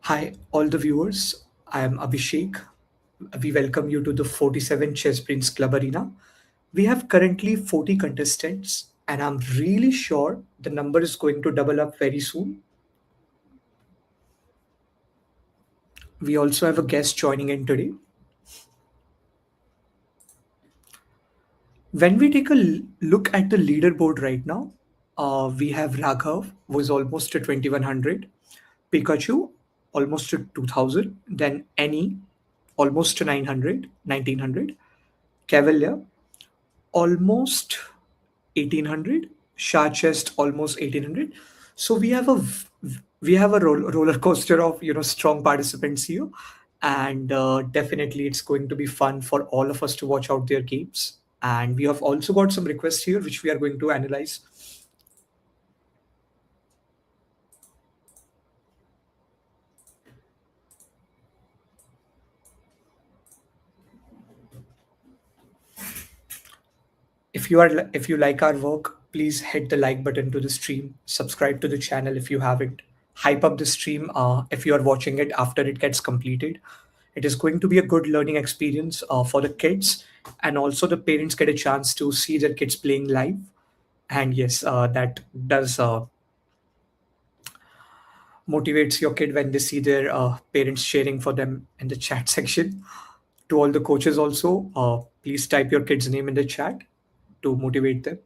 Hi, all the viewers. I am Abhishek. We welcome you to the 47 Chessbrainz Club Arena. We have currently 40 contestants, and I'm really sure the number is going to double up very soon. We also have a guest joining in today. When we take a look at the leaderboard right now, we have Raghav, who is almost to 2100, Pikachu, almost to 2000, then Annie, almost to 900, 1900, Cavalier, almost 1800, Shah Chest almost 1800. So we have a roller coaster of strong participants here, and definitely it's going to be fun for all of us to watch out their games. And we have also got some requests here which we are going to analyze. If you like our work, please hit the like button to the stream, subscribe to the channel if you haven't, hype up the stream if you are watching it after it gets completed. It is going to be a good learning experience for the kids, and also the parents get a chance to see their kids playing live. And yes, that does motivates your kid when they see their parents cheering for them in the chat section. To all the coaches also, please type your kid's name in the chat to motivate them.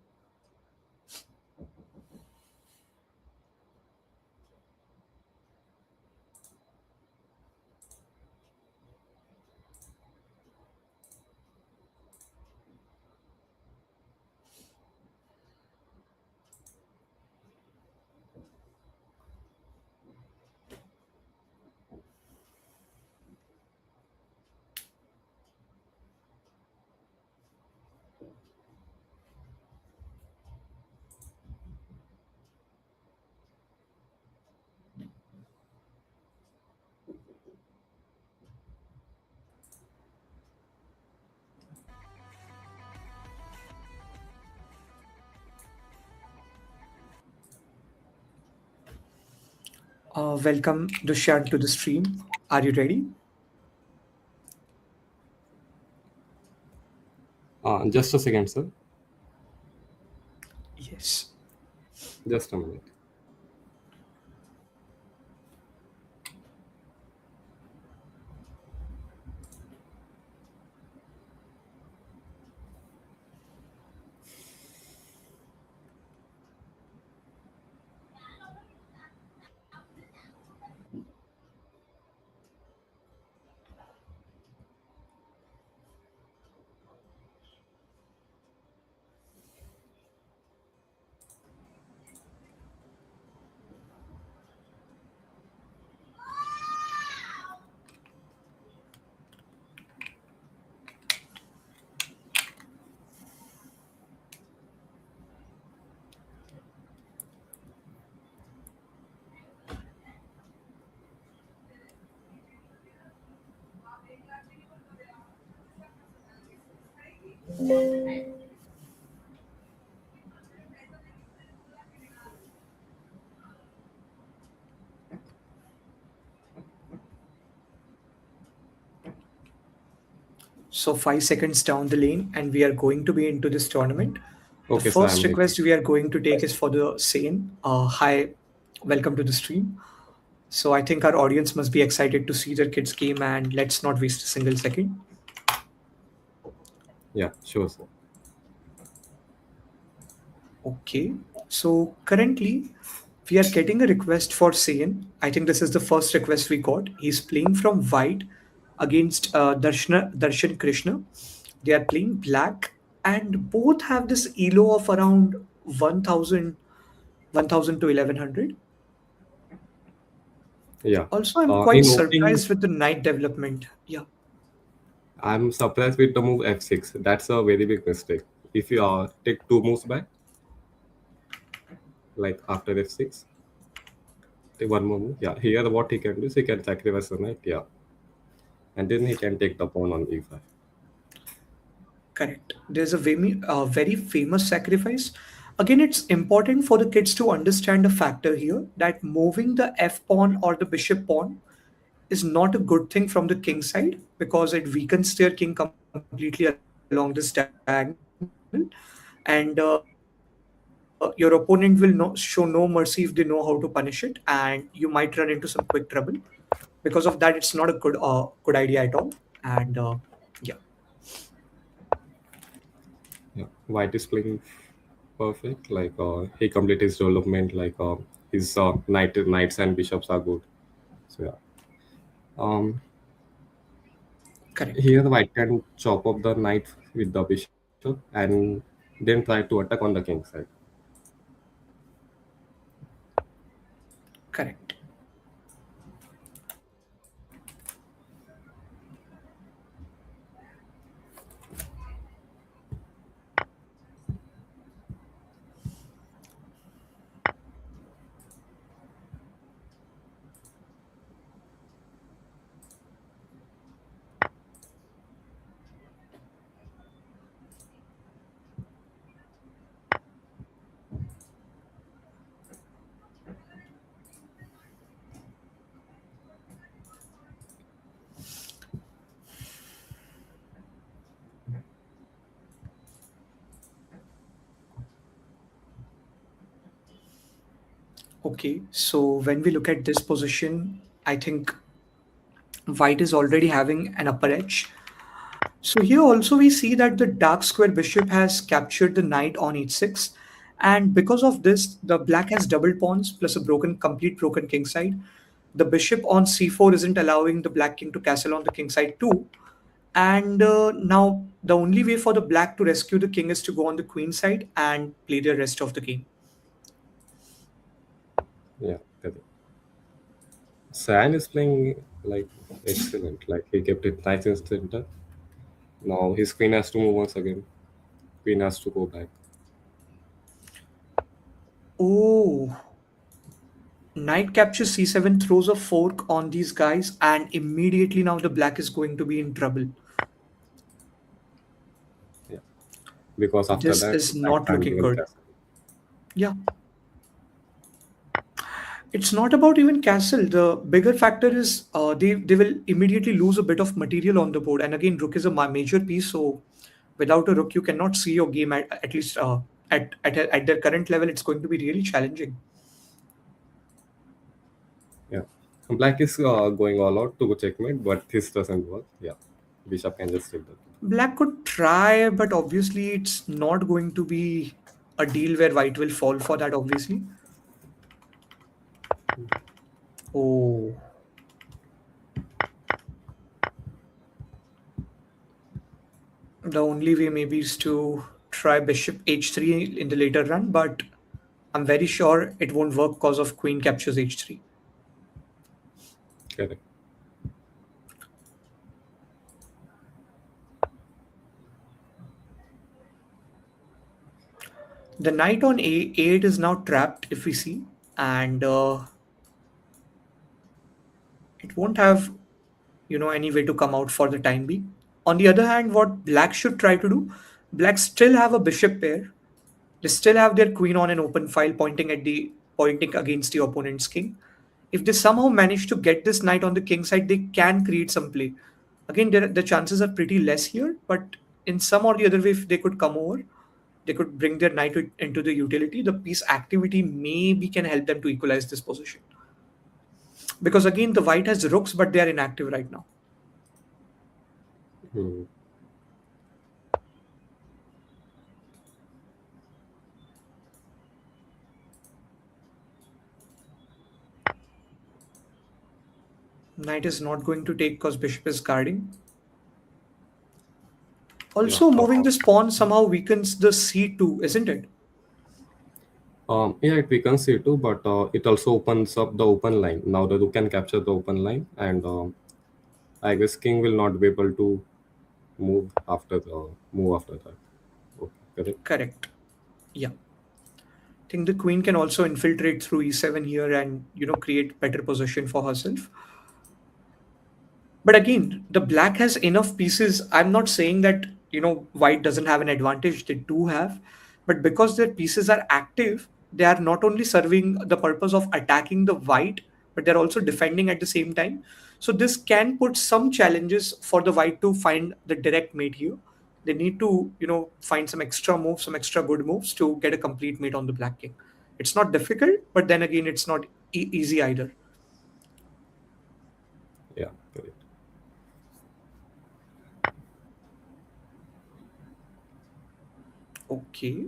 Welcome, Dushyant, to the stream. Are you ready? Just a second, sir. Yes. Just a minute. So 5 seconds down the lane, and we are going to be into this tournament. The Okay, sir, first I'm ready. request we are going to take is for the Sane. Hi, welcome to the stream. So I think our audience must be excited to see their kids' game, and let's not waste a single second. Yeah, sure, sir. Okay. So currently, we are getting a request for Sane. I think this is the first request we got. He's playing from white against Darshan Krishna. They are playing black, and both have this elo of around 1000, 1000 to 1100. Yeah. Also, I'm In quite opening, surprised with the knight development. Yeah, I'm surprised with the move f6. That's a very big mistake. If you take two moves back, like after f6, take one more move. Yeah, here what he can do is he can sacrifice the knight. Yeah, and then he can take the pawn on e5. correct. There's a very famous sacrifice. Again, it's important for the kids to understand a factor here that moving the f pawn or the bishop pawn is not a good thing from the king side because it weakens their king completely along this diagonal. And your opponent will show no mercy if they know how to punish it, and you might run into some quick trouble. Because of that, it's not a good idea at all. And yeah, Yeah, white is playing perfect. Like he complete his development. Like his knights and bishops are good. So yeah. correct, Here the white can chop up the knight with the bishop and then try to attack on the king side. correct. Okay, so when we look at this position, I think white is already having an upper edge. So here also we see that the dark square bishop has captured the knight on h6, and because of this, the black has double pawns plus a complete broken king side. The bishop on c4 isn't allowing the black king to castle on the king side too. And now the only way for the black to rescue the king is to go on the queen side and play the rest of the game. Yeah, correct. San is playing like excellent. Like he kept it nice and center. Now his queen has to move once again. Queen has to go back. Oh, knight captures c7 throws a fork on these guys, and immediately now the black is going to be in trouble. Yeah, because after This that is white not can't looking even good. castle. Yeah, it's not about even castle. The bigger factor is they will immediately lose a bit of material on the board. And again, rook is a major piece, so without a rook, you cannot see your game at least at their current level. It's going to be really challenging. Yeah, black is going all out to go checkmate, but this doesn't work. Yeah, bishop can just take that. Black could try, but obviously it's not going to be a deal where white will fall for that. Obviously. Oh, the only way maybe is to try bishop h3 in the later run, but I'm very sure it won't work because of queen captures h3. Correct. The knight on a8 is now trapped, if we see, and it won't have any way to come out for the time being. On the other hand, what black should try to do, black still have a bishop pair. They still have their queen on an open file pointing against the opponent's king. If they somehow manage to get this knight on the king side, they can create some play. Again, the chances are pretty less here, but in some or the other way, if they could come over, they could bring their knight into the utility. The piece activity maybe can help them to equalize this position. Because again, the white has rooks, but they are inactive right now. Hmm. Knight is not going to take because bishop is guarding. Yeah. Also, moving this pawn somehow weakens the c2, isn't it? Yeah, it weakens c2, but it also opens up the open line. Now the rook can capture the open line, and I guess king will not be able to move after that. Okay, correct. Correct. Yeah. I think the queen can also infiltrate through e7 here and create better position for herself. But again, the black has enough pieces. I'm not saying that white doesn't have an advantage. They do have, but because their pieces are active, they are not only serving the purpose of attacking the white, but they're also defending at the same time. So this can put some challenges for the white to find the direct mate here. They need to, find some extra moves, some extra good moves to get a complete mate on the black king. It's not difficult, but then again, it's not easy either. Yeah, correct. Okay,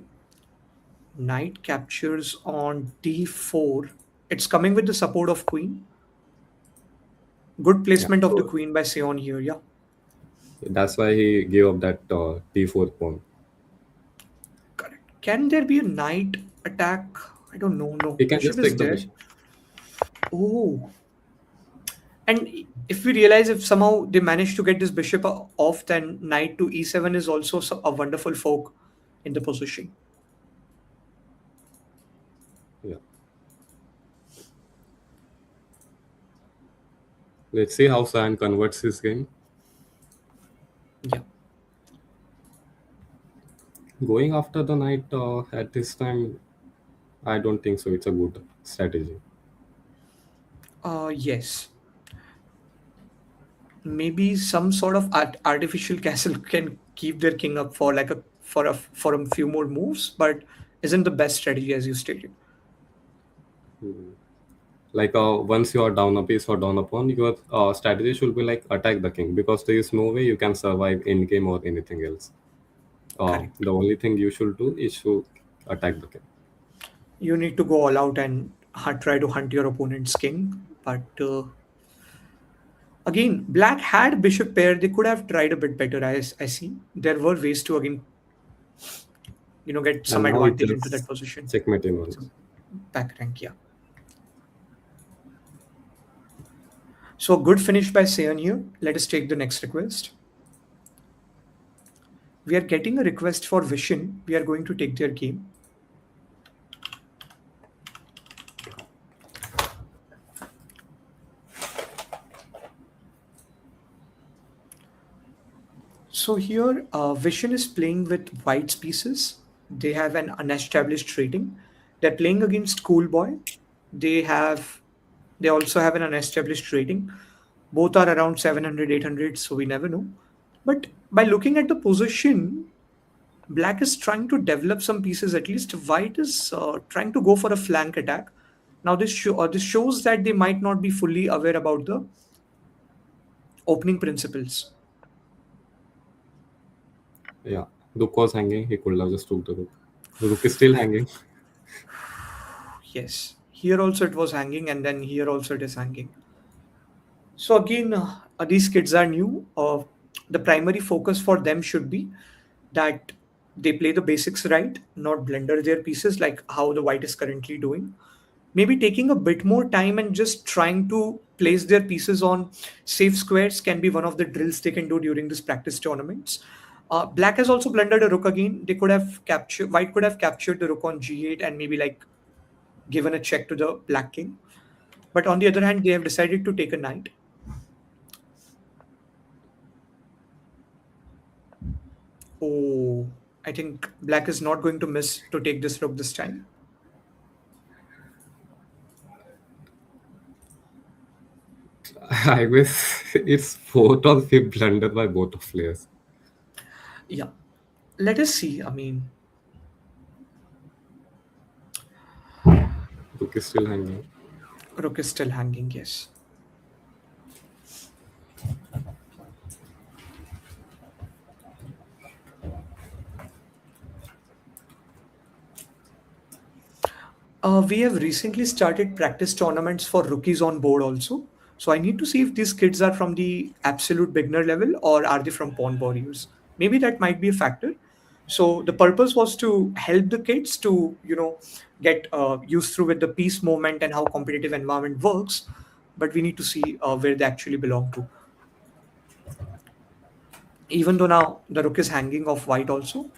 knight captures on d4. It's coming with the support of queen. Good Yeah. placement of the So queen by Sion here. Yeah, that's why he gave up that d4 pawn. correct. Can there be a knight attack? I don't know. No, He can bishop just is take the there. bishop. Oh, and if we realize if somehow they manage to get this bishop off, then knight to e7 is also a wonderful fork in the position. Yeah. Let's see how San converts his game. Yeah. Going after the knight at this time, I don't think so. It's a good strategy. Yes. Maybe some sort of artificial castle can keep their king up for like a few more moves, but isn't the best strategy as you stated. Like once you are down a piece or down a pawn, your strategy should be like attack the king because there is no way you can survive in game or anything else. Correct. The only thing you should do is to attack the king. You need to go all out and try to hunt your opponent's king, but again, black had bishop pair. They could have tried a bit better. I see. There were ways to again, get some And now it advantage into that just position. checkmate him So once. back rank, yeah. So a good finish by Sayan here. Let us take the next request. We are getting a request for Vishen. We are going to take their game. So here, Vishen is playing with White's pieces. They have an unestablished rating. They're playing against Schoolboy. They have, they also have an unestablished rating. Both are around 700, 800, so we never know. But by looking at the position, Black is trying to develop some pieces. At least White is trying to go for a flank attack. Now this shows that they might not be fully aware about the opening principles. Yeah, Rook was hanging. He could have just took the rook. The rook is still hanging. Yes, here also it was hanging, and then here also it is hanging. So again, these kids are new. The primary focus for them should be that they play the basics right, not blunder their pieces like how the white is currently doing. Maybe taking a bit more time and just trying to place their pieces on safe squares can be one of the drills they can do during this practice tournaments. Black has also blundered a rook again. They could have captured White could have captured the rook on g8 and maybe like given a check to the black king. But on the other hand, they have decided to take a knight. Oh, I think black is not going to miss to take this rook this time. I guess it's fourth or fifth blunder by both of players. Yeah, let us see. I mean, Rook is still hanging. rook is still hanging, yes. We have recently started practice tournaments for rookies on board also. So I need to see if these kids are from the absolute beginner level or are they from pawn warriors. Maybe that might be a factor. So the purpose was to help the kids to get used through with the peace movement and how competitive environment works. But we need to see where they actually belong to. Even though now the rook is hanging off white also.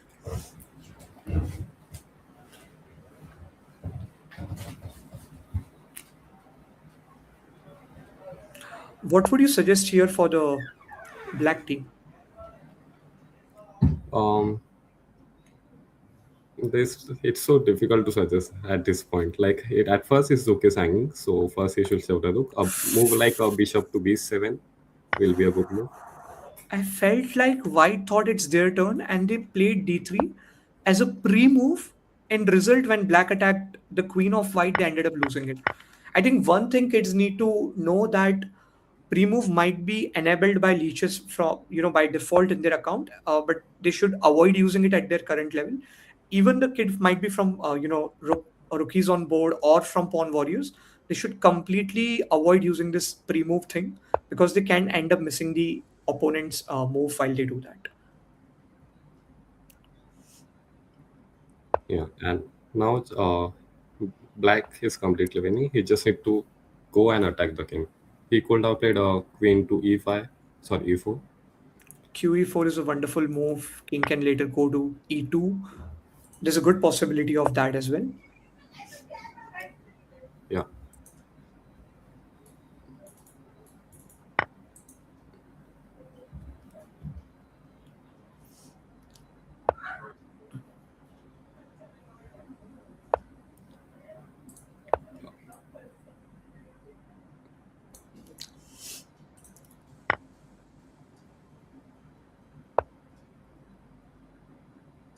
What would you suggest here for the black team? Um, This it's so difficult to suggest at this point. Like it at first his rook is hanging, so first he should save the rook. A move like a bishop to b7 will be a good move. I felt like White thought it's their turn and they played d3 as a pre-move. And result, when Black attacked the queen of White, they ended up losing it. I think one thing kids need to know that pre-move might be enabled by leeches from by default in their account, but they should avoid using it at their current level. Even the kid might be from rookies on board or from pawn warriors. They should completely avoid using this pre-move thing because they can end up missing the opponent's move while they do that. Yeah, and now black is completely winning. He just need to go and attack the king. He could have played a queen to e5, sorry e4. QE4 is a wonderful move. King can later go to E2. There's a good possibility of that as well. Yeah,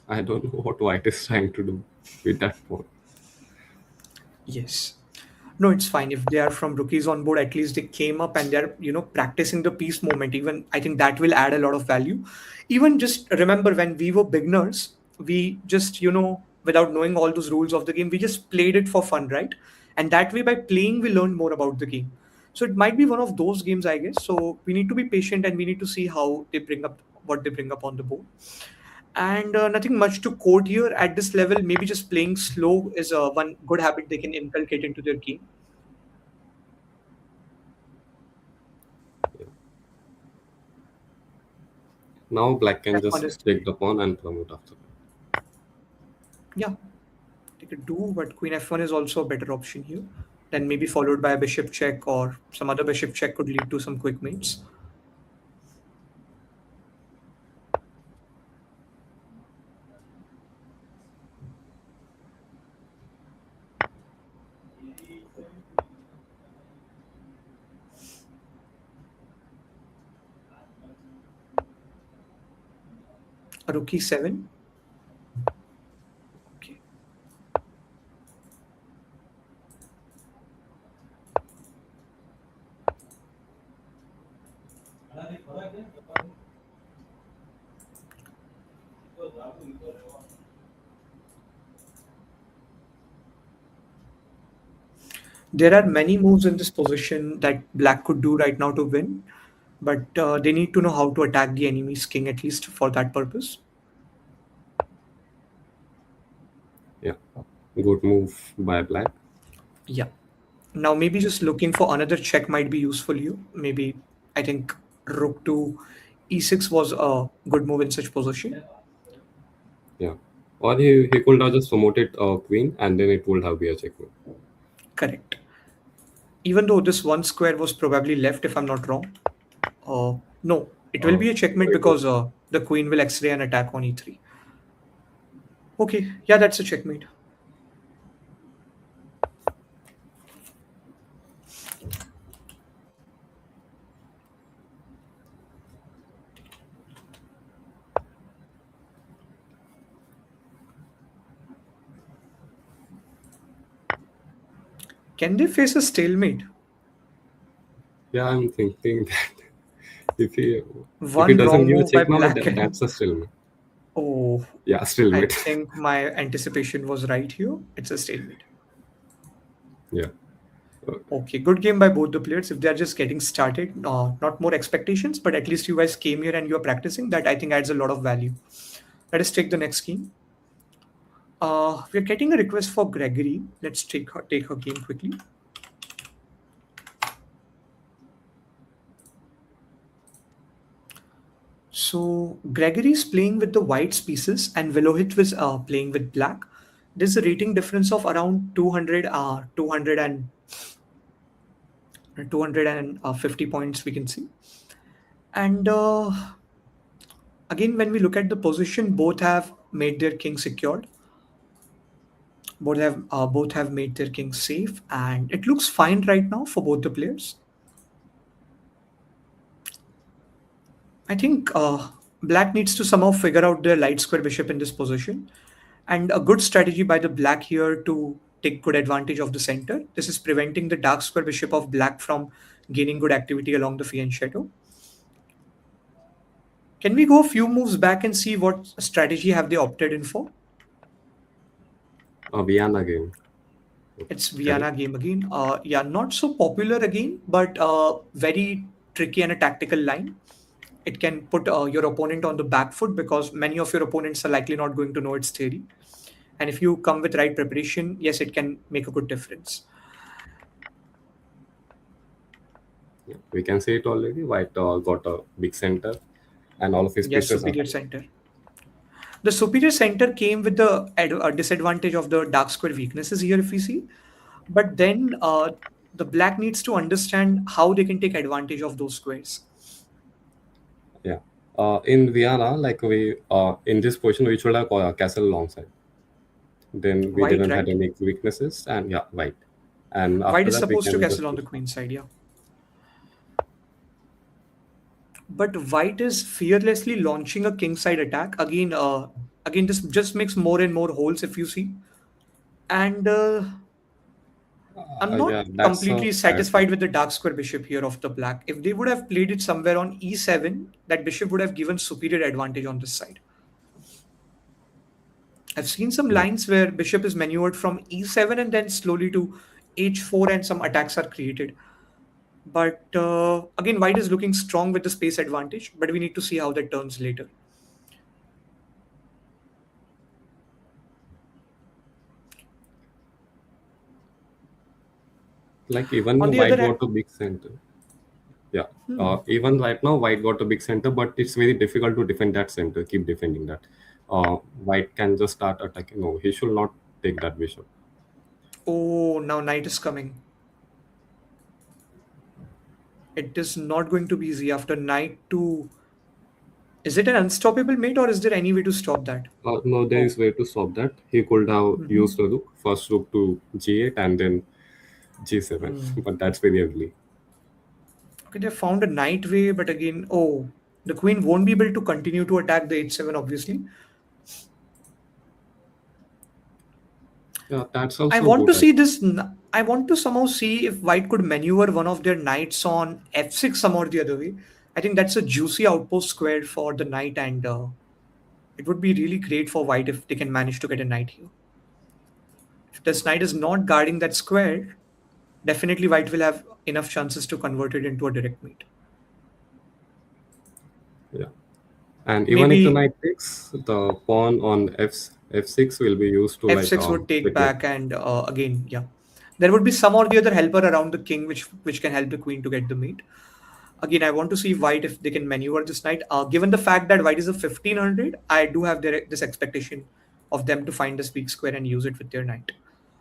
I don't know what white is trying to do with that pawn. Yes. No, it's fine. If they are from rookies on board, at least they came up and they're, practicing the piece movement. Even I think that will add a lot of value. Even just remember when we were beginners, we just, without knowing all those rules of the game, we just played it for fun, right? And that way, by playing, we learned more about the game. So it might be one of those games, I guess. So we need to be patient and we need to see how they bring up what they bring up on the board. And nothing much to quote here at this level. Maybe just playing slow is one good habit they can inculcate into their game. Yeah. Now black can F1 just is, take the pawn and promote after that. yeah, they could do, but Queen F1 is also a better option here. Then maybe followed by a bishop check or some other bishop check could lead to some quick mates. A rook e7. Okay. There are many moves in this position that black could do right now to win, but they need to know how to attack the enemy's king at least for that purpose. Yeah, good move by black. Yeah. Now maybe just looking for another check might be useful here. Maybe I think rook to e6 was a good move in such position. Yeah, or he could have just promoted a queen and then it would have been a checkmate. Correct. Even though this one square was probably left, if I'm not wrong. No, it will be a checkmate It was, because the queen will x-ray and attack on e3. Okay, yeah, that's a checkmate. Can they face a stalemate? yeah, I'm thinking that if he if he One doesn't wrong give a move by check now, black and that's a stalemate. oh, Yeah, I stalemate. think my anticipation was right here. It's a stalemate. Yeah. Okay. Okay, good game by both the players. If they are just getting started, not more expectations, but at least you guys came here and you are practicing. That I think adds a lot of value. Let us take the next game. We're getting a request for Gregory. Let's take her game quickly. So Gregory is playing with the white pieces and Velohit was playing with black. There's a rating difference of around 200, 250 points we can see. And again, when we look at the position, both have made their king secured. Both have made their king safe, and it looks fine right now for both the players. I think black needs to somehow figure out their light square bishop in this position, and a good strategy by the black here to take good advantage of the center. This is preventing the dark square bishop of black from gaining good activity along the fianchet shadow. Can we go a few moves back and see what strategy have they opted in for? Vienna game. It's Vienna Correct. game again. Yeah, not so popular again, but very tricky and a tactical line. It can put your opponent on the back foot because many of your opponents are likely not going to know its theory. And if you come with right preparation, yes, it can make a good difference. Yeah, we can see it already. White got a big center, and all of his Yes, pieces are superior high. center. The superior center came with the disadvantage of the dark square weaknesses here, if we see. But then the black needs to understand how they can take advantage of those squares. Yeah. In Vienna, like we in this position, we should have castle alongside. Then we White, didn't had right? any weaknesses, and yeah, white. And White after is that, we supposed to can castle just on push. the queen side, yeah. But white is fearlessly launching a king side attack. Again, this just makes more and more holes if you see. And I'm Yeah, not that's a completely bad move. satisfied with the dark square bishop here of the black. If they would have played it somewhere on e7, that bishop would have given superior advantage on this side. I've seen some Yeah. lines where bishop is maneuvered from e7 and then slowly to h4 and some attacks are created. But again, white is looking strong with the space advantage, but we need to see how that turns later. Like On even the other white hand, got a big center. Yeah. Even right now, white got a big center, but it's very difficult to defend that center. Keep defending that. White can just start attacking. No, he should not take that bishop. oh, now knight is coming. It is not going to be easy after knight to. Is it an unstoppable mate or is there any way to stop that? No, there Oh, is way to stop that. He could have used mhm. the rook, first rook to g8 and then g7, Hmm. but that's very ugly. Okay, they found a knight way, but again, oh, the queen won't be able to continue to attack the h7, obviously. Yeah, that's I also want good. to see this. I want to somehow see if white could maneuver one of their knights on f6 some or the other way. I think that's a juicy outpost square for the knight, and it would be really great for white if they can manage to get a knight here. If this knight is not guarding that square, definitely white will have enough chances to convert it into a direct mate. Yeah. And even if the Maybe knight takes, the pawn on f6 will be used to like f6 would take trigger. back, and again, yeah, there would be some or the other helper around the king, which can help the queen to get the mate. Again, I want to see white if they can maneuver this knight. Given the fact that white is a 1500, I do have this expectation of them to find the weak square and use it with their knight.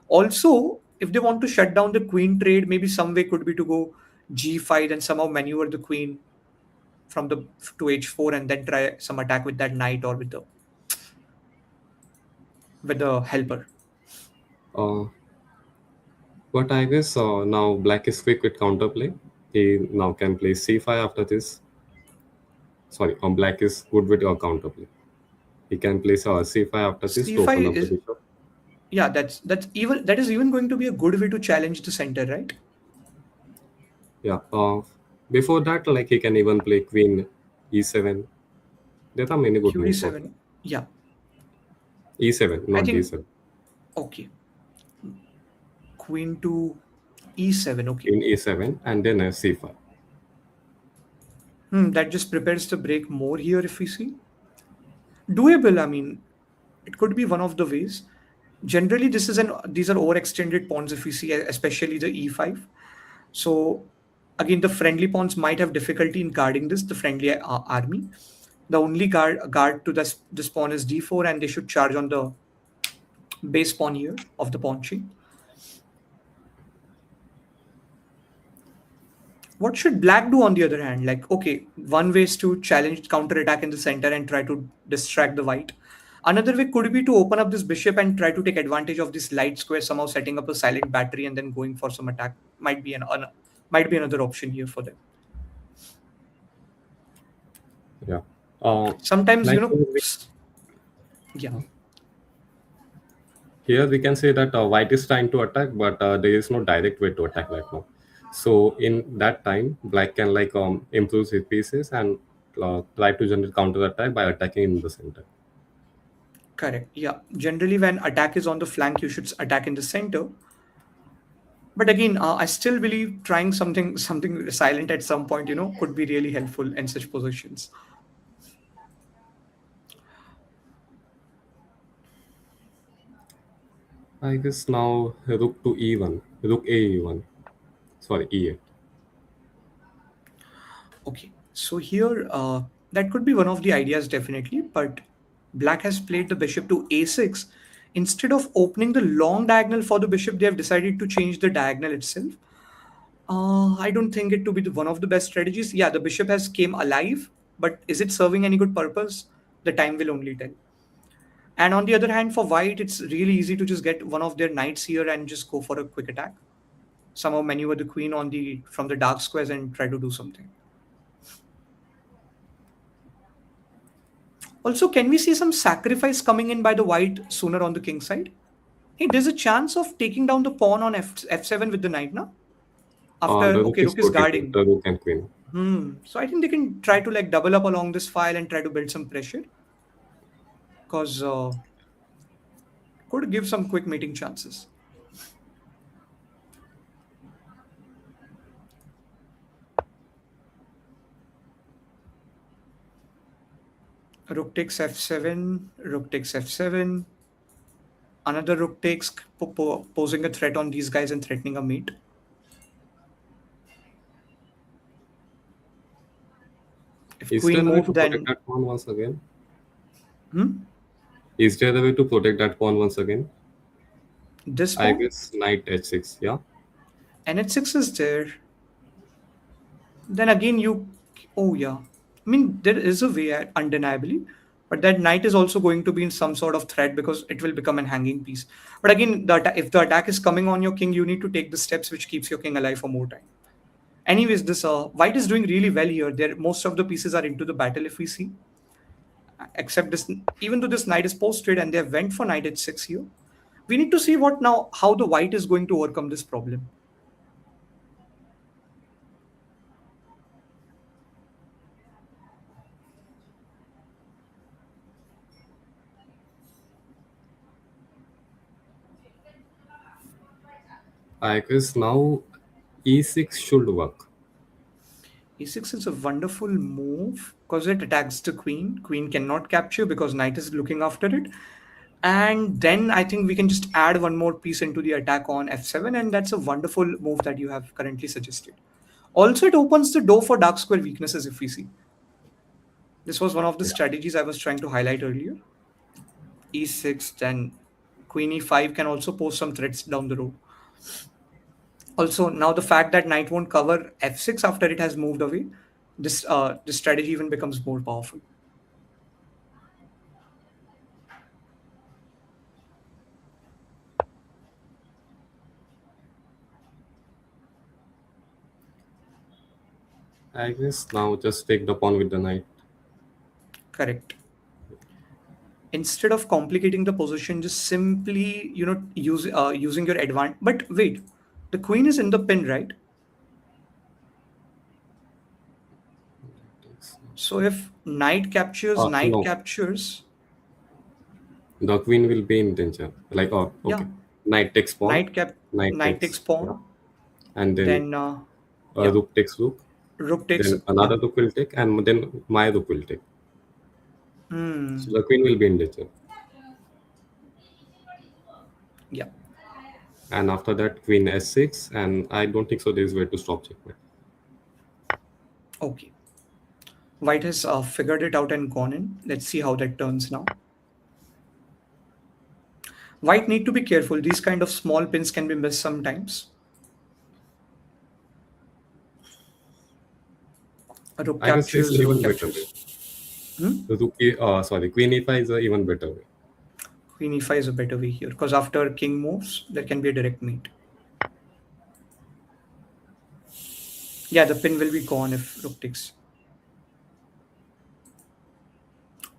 Also, if they want to shut down the queen trade, maybe some way could be to go g5 and somehow maneuver the queen from the to h4 and then try some attack with that knight or with the helper. Uh, but I guess now black is quick with counterplay. He now can play c5 after this. Sorry, black is good with counterplay. He can place c5 after this to open c5 up the is, bishop. yeah, that is even going to be a good way to challenge the center, right? Yeah. Before that, like he can even play queen e7. There are many good moves for him. qd7, yeah. E7, I not think, d7. okay, queen to e7, okay. Queen e7 and then c5. That just prepares the break more here if we see. Doable, I mean, it could be one of the ways. Generally, these are overextended pawns if we see, especially the e5. So again, the friendly pawns might have difficulty in guarding this, the friendly army. The only guard to this pawn is d4, and they should charge on the base pawn here of the pawn chain. What should black do on the other hand? Like, okay, one way is to challenge counter attack in the center and try to distract the white. Another way could be to open up this bishop and try to take advantage of this light square, somehow setting up a silent battery and then going for some attack. Might be another option here for them. Yeah. Uh, Sometimes, like yeah, here we can say that white is trying to attack, but there is no direct way to attack right now. So in that time, black can like improve his pieces and try to generate counter attack by attacking in the center. correct. Yeah, generally when attack is on the flank, you should attack in the center. But again, I still believe trying something silent at some point, could be really helpful in such positions. I guess now rook to e1, rook a e1, sorry e8. Okay, so here that could be one of the ideas definitely, but black has played the bishop to a6. Instead of opening the long diagonal for the bishop, they have decided to change the diagonal itself. I don't think it to be one of the best strategies. Yeah, the bishop has came alive, but is it serving any good purpose? The time will only tell. And on the other hand, for white, it's really easy to just get one of their knights here and just go for a quick attack. Somehow maneuver the queen on the from the dark squares and try to do something. Also, can we see some sacrifice coming in by the white sooner on the king side? Hey, there's a chance of taking down the pawn on f7 with the knight now. The After, rook okay, is rook is protected, guarding. the rook and queen. So I think they can try to like double up along this file and try to build some pressure because could give some quick mating chances. Rook takes f7, rook takes f7. Another rook takes, posing a threat on these guys and threatening a mate. If Is queen there a way to moved, protect then that pawn once again? hmm, Is there a way to protect that pawn once again? this I pawn, guess knight h6, yeah. and h6 is there. Then again, oh yeah. I mean, there is a way, undeniably, but that knight is also going to be in some sort of threat because it will become an hanging piece. But again, if the attack is coming on your king, you need to take the steps which keeps your king alive for more time. Anyways, this white is doing really well here. There, most of the pieces are into the battle if we see, except this. Even though this knight is posted and they have went for knight h6 here, we need to see what now how the white is going to overcome this problem. I guess now e6 should work. E6 is a wonderful move because it attacks the queen. Queen cannot capture because knight is looking after it. And then I think we can just add one more piece into the attack on f7, and that's a wonderful move that you have currently suggested. Also, it opens the door for dark square weaknesses if we see. This was one of the Yeah. strategies I was trying to highlight earlier. E6, then queen e5 can also pose some threats down the road. Also, now the fact that knight won't cover f6 after it has moved away, this strategy even becomes more powerful. I guess now just take the pawn with the knight. Correct. Instead of complicating the position, just simply using your advantage. But wait, the queen is in the pin, right? So if knight No, captures, the queen will be in danger. Like, oh, yeah, okay. Knight takes pawn, knight cap, knight knight takes takes, yeah. pawn, And then then yeah, rook takes rook. rook takes, Then yeah, another rook will take, and then my rook will take. So hmm, the queen will be in danger. yeah, And after that, queen s6, and I don't think so there is way to stop checkmate. okay. White has figured it out and gone in. Let's see how that turns now. White need to be careful. These kind of small pins can be missed sometimes. Rook I guess this is captures, rook even better way. captures. Hmm? The rook, sorry, queen e5 is a even better way. Queen e5 is a better way here because after king moves, there can be a direct mate. Yeah, the pin will be gone if rook takes.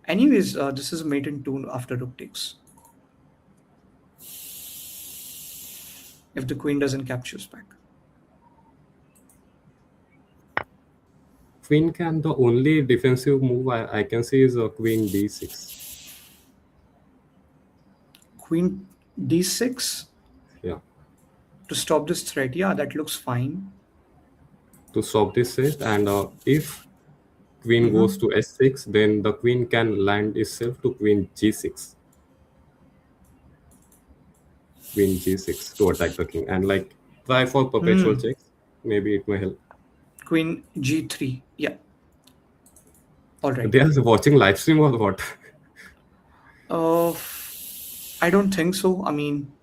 Anyways, this is mate in 2 after rook takes. If the queen doesn't captures back. Queen can, the only defensive move I can see is a queen d6. Queen d6 Yeah, to stop this threat. Yeah, that looks fine. to stop this set. And if queen Mm-hmm. goes to s6, then the queen can land itself to queen g6. Queen g6 to attack the king. And like try for perpetual Hmm. checks. Maybe it may help. Queen g3. Yeah. All right. They are watching live stream or what? Uh, I don't think so. I mean,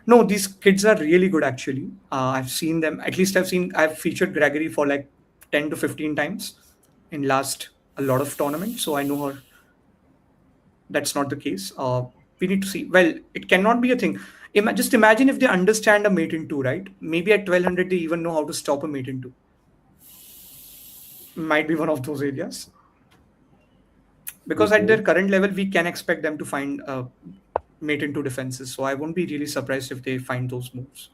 no, these kids are really good actually. I've seen them. At least I've featured Gregory for like 10 to 15 times in last a lot of tournaments. So I know her. That's not the case. We need to see. Well, it cannot be a thing. Just imagine if they understand a mate in two, right? Maybe at 1200 they even know how to stop a mate in two. Might be one of those areas. Because at Okay. their current level, we can expect them to find mate in two defenses. So I won't be really surprised if they find those moves.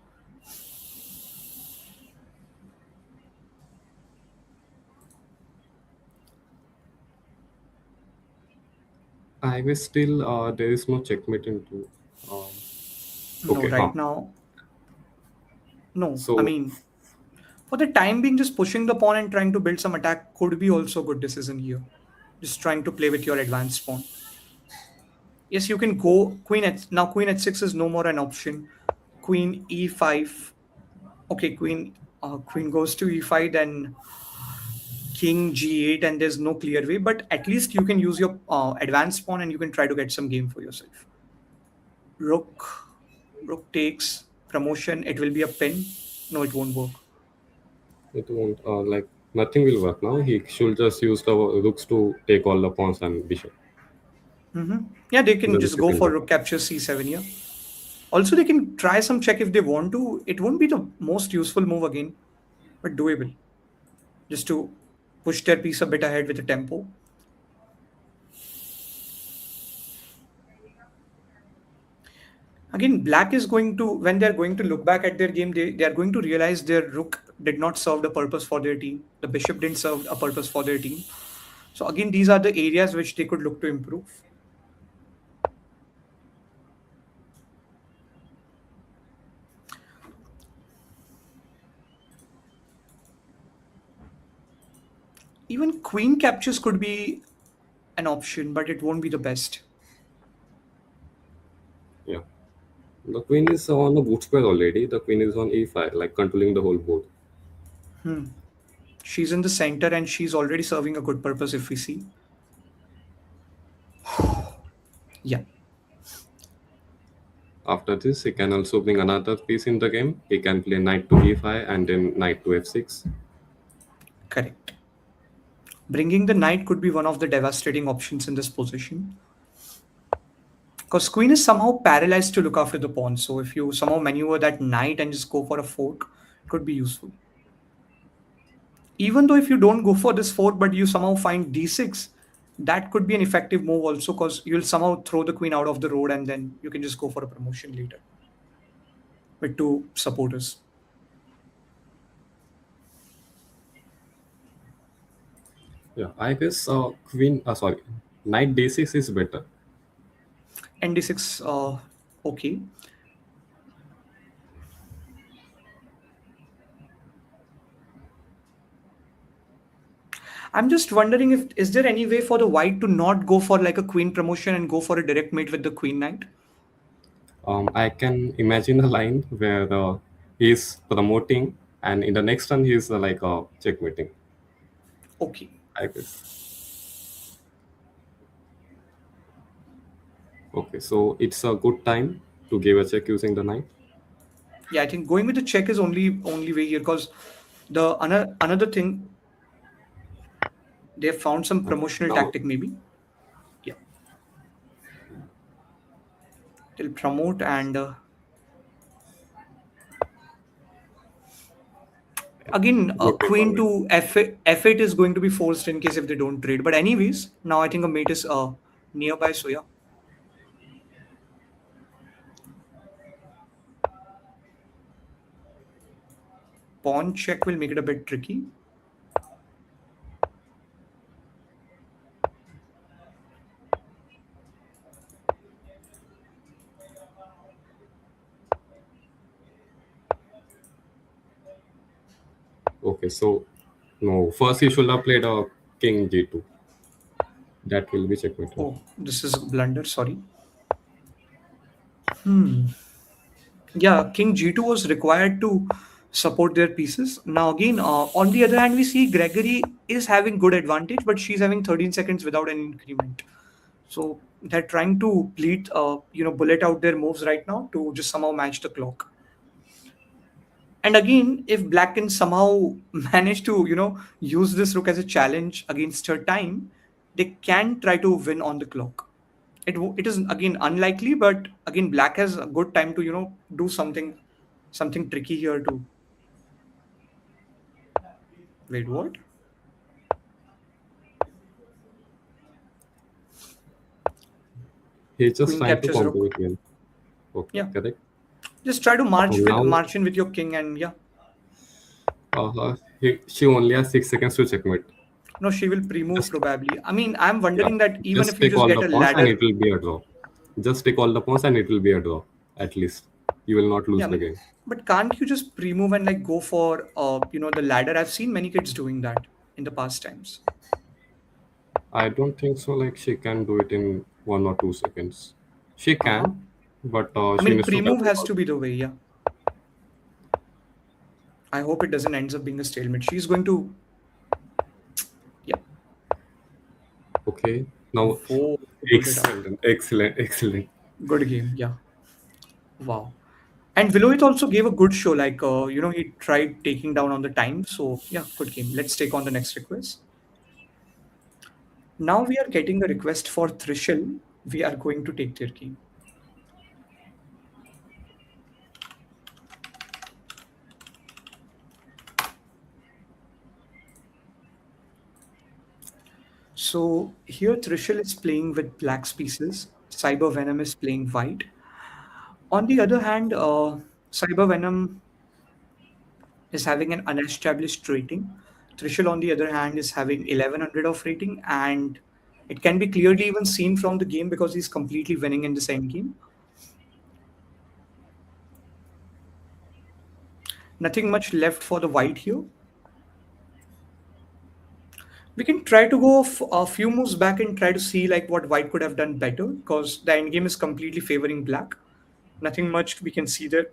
I guess still there is no checkmate into. Um, No, okay. right now, no. I So mean, for the time being, just pushing the pawn and trying to build some attack could be also a good decision here. Just trying to play with your advanced pawn. Yes, you can go queen at now. Queen h6 is no more an option. Queen e5. Okay, queen goes to e5, then king g8, and there's no clear way. But at least you can use your advanced pawn and you can try to get some game for yourself. Rook, rook takes promotion. It will be a pin. No, it won't work. it won't like nothing will work now. He should just use the rooks to take all the pawns and bishop. Yeah, they can The just bishop go in for the rook capture c7 here. Also, they can try some check if they want to. It won't be the most useful move again, but doable. Just to push their piece a bit ahead with the tempo. Again, black is going to, when they're going to look back at their game, they are going to realize their rook did not serve the purpose for their team. The bishop didn't serve a purpose for their team. So again, these are the areas which they could look to improve. Even queen captures could be an option, but it won't be the best. yeah. The queen is on the boot square already. The queen is on e5, like controlling the whole board. She's in the center and she's already serving a good purpose if we see. Yeah, After this, he can also bring another piece in the game. He can play knight to e5 and then knight to f6. correct. Bringing the knight could be one of the devastating options in this position. Because queen is somehow paralyzed to look after the pawn. So if you somehow maneuver that knight and just go for a fork, it could be useful. Even though if you don't go for this fork, but you somehow find d6, that could be an effective move also because you'll somehow throw the queen out of the road and then you can just go for a promotion later with two supporters. Yeah, I guess knight d6 is better. And d6, okay. I'm just wondering if is there any way for the white to not go for like a queen promotion and go for a direct mate with the queen knight? I can imagine a line where he's promoting, and in the next turn he's like checkmating. Okay. I guess. Okay, so it's a good time to give a check using the knight. Yeah, I think going with the check is only way here because the another thing they have found some Okay, promotional now tactic maybe. Yeah. They'll promote and again Good take on queen it. to f8 is going to be forced in case if they don't trade. But anyways, now I think a mate is nearby. So yeah, pawn check will make it a bit tricky. Okay, so no, first he should have played a king g2. That will be checkmate. Oh, this is a blunder. Sorry. Hmm. Yeah, King G2 was required to support their pieces. Now again, on the other hand, we see Gregory is having good advantage, but she's having 13 seconds without an increment. So they're trying to bleed, bullet out their moves right now to just somehow match the clock. And again, if Black can somehow manage to, use this rook as a challenge against her time, they can try to win on the clock. It is again unlikely, but again, Black has a good time to, do something tricky here too. Wait, what? He's just Queen trying to captures counter rook. the queen. Okay, Yeah, correct. just try to march with Now, march in with your king, and yeah, she only has 6 seconds to checkmate. no, she will pre-move Just probably. I mean, I'm yeah, wondering that even just if you take just all get the a pawns and ladder, it will be a draw. Just take all the pawns and it will be a draw. At least you will not yeah, lose I the mean, game. but can't you just pre-move and like go for the ladder? I've seen many kids doing that in the past times. I don't think so. Like she can do it in 1 or 2 seconds. She Uh huh. can, but I she mean, needs to pre-move calculate has all. to be the way. Yeah. I hope it doesn't ends up being a stalemate. She's going to, yeah. Okay. Now, Whoa, he pulled it out. excellent, excellent, excellent. Good game. Yeah. Wow. And Viloit also gave a good show. Like, he tried taking down on the time. So, yeah, good game. Let's take on the next request. Now we are getting a request for Trishul. We are going to take their game. So, here Trishul is playing with black's pieces. Cyber Venom is playing white. On the other hand, Cyber Venom is having an unestablished rating. Trishul, on the other hand, is having 1100 of rating, and it can be clearly even seen from the game because he's completely winning in this end game. Nothing much left for the white here. We can try to go a few moves back and try to see like what white could have done better because the end game is completely favoring black. Nothing much we can see there.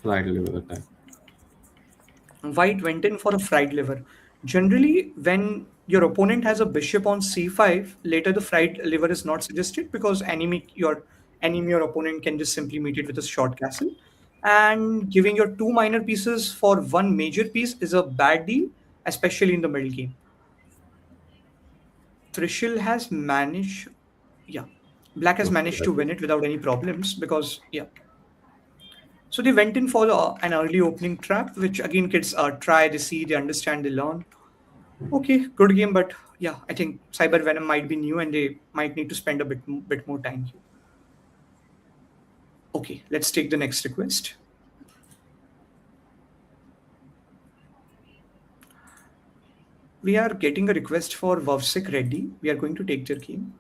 Fried liver attack. White went in for a fried liver. Generally, when your opponent has a bishop on c5, later the fried liver is not suggested because your opponent can just simply meet it with a short castle. And giving your two minor pieces for one major piece is a bad deal, especially in the middle game. Trishul has managed, yeah, Black has Okay, managed that to is win it without any problems because, yeah. So they went in for an early opening trap, which again kids try, they see, they understand, they learn. Okay, good game, but yeah, I think Cyber Venom might be new and they might need to spend a bit more time here. Okay, let's take the next request. We are getting a request for Vavsik Reddy. We are going to take their game.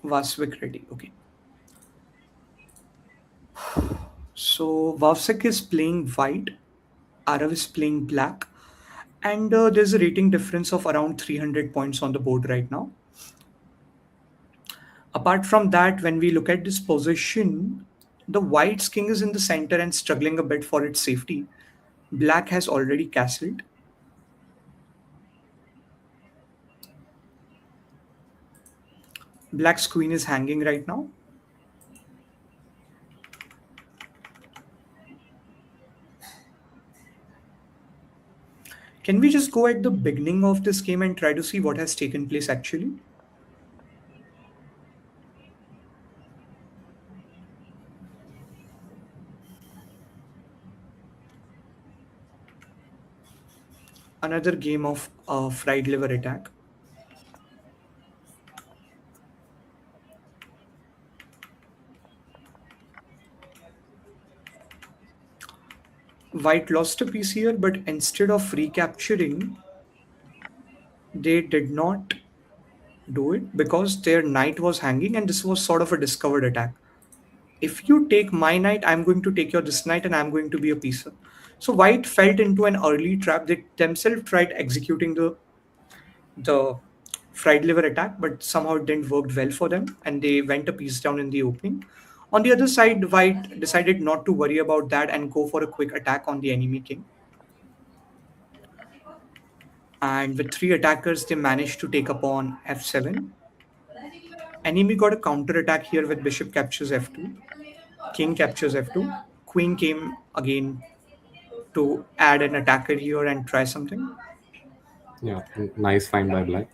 Vasvik Reddy. Okay. So Vavsik is playing white, Arav is playing black, and there's a rating difference of around 300 points on the board right now. Apart from that, when we look at this position, the white's king is in the center and struggling a bit for its safety. Black has already castled. Black's queen is hanging right now. Can we just go at the beginning of this game and try to see what has taken place actually? Another game of fried liver attack. White lost a piece here, but instead of recapturing, they did not do it because their knight was hanging and this was sort of a discovered attack. If you take my knight, I'm going to take your this knight and I'm going to be a piecer. So white fell into an early trap. They themselves tried executing the fried liver attack, but somehow it didn't work well for them and they went a piece down in the opening. On the other side, white decided not to worry about that and go for a quick attack on the enemy king. And with three attackers, they managed to take upon f7. Enemy got a counter attack here with bishop captures f2, king captures f2, queen came again to add an attacker here and try something. Yeah, nice find by black.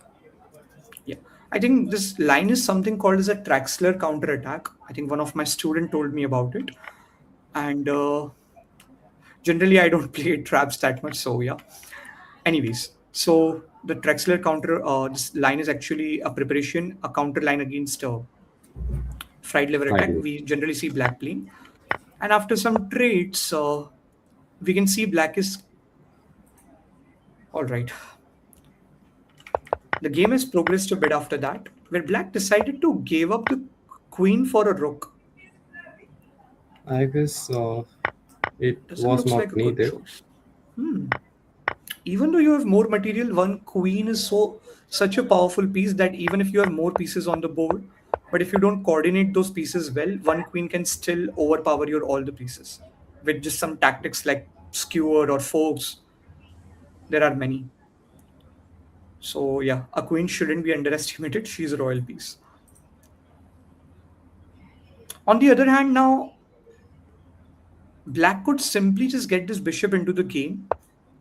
Yeah, I think this line is something called as a Traxler counter attack. I think one of my student told me about it, and generally I don't play traps that much. So yeah. Anyways, so the Traxler counter, this line is actually a preparation, a counter line against fried liver Fried attack. liver. We generally see black playing, and after some trades, we can see black is all right. The game has progressed a bit after that, where black decided to give up the queen for a rook. I guess it Doesn't was looks not like a good needed. choice. Even though you have more material, one queen is such a powerful piece that even if you have more pieces on the board, but if you don't coordinate those pieces well, one queen can still overpower your all the pieces with just some tactics like skewer or forks. There are many. So yeah, a queen shouldn't be underestimated. She's a royal piece. On the other hand, now black could simply just get this bishop into the game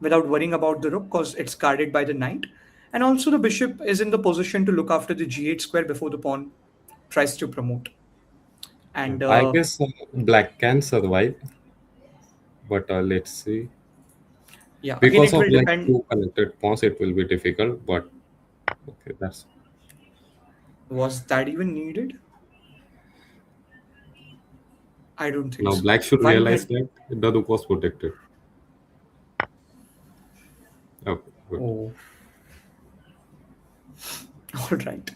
without worrying about the rook because it's guarded by the knight. And also, the bishop is in the position to look after the g8 square before the pawn tries to promote. Yeah. And I guess black can survive, but let's see. yeah, again, Because it of will like depend. two connected pawns, it will be difficult. But okay, that's Was that even needed? I don't think now so. black should One realize hit. that the rook was protected. Okay, good. Oh, all right.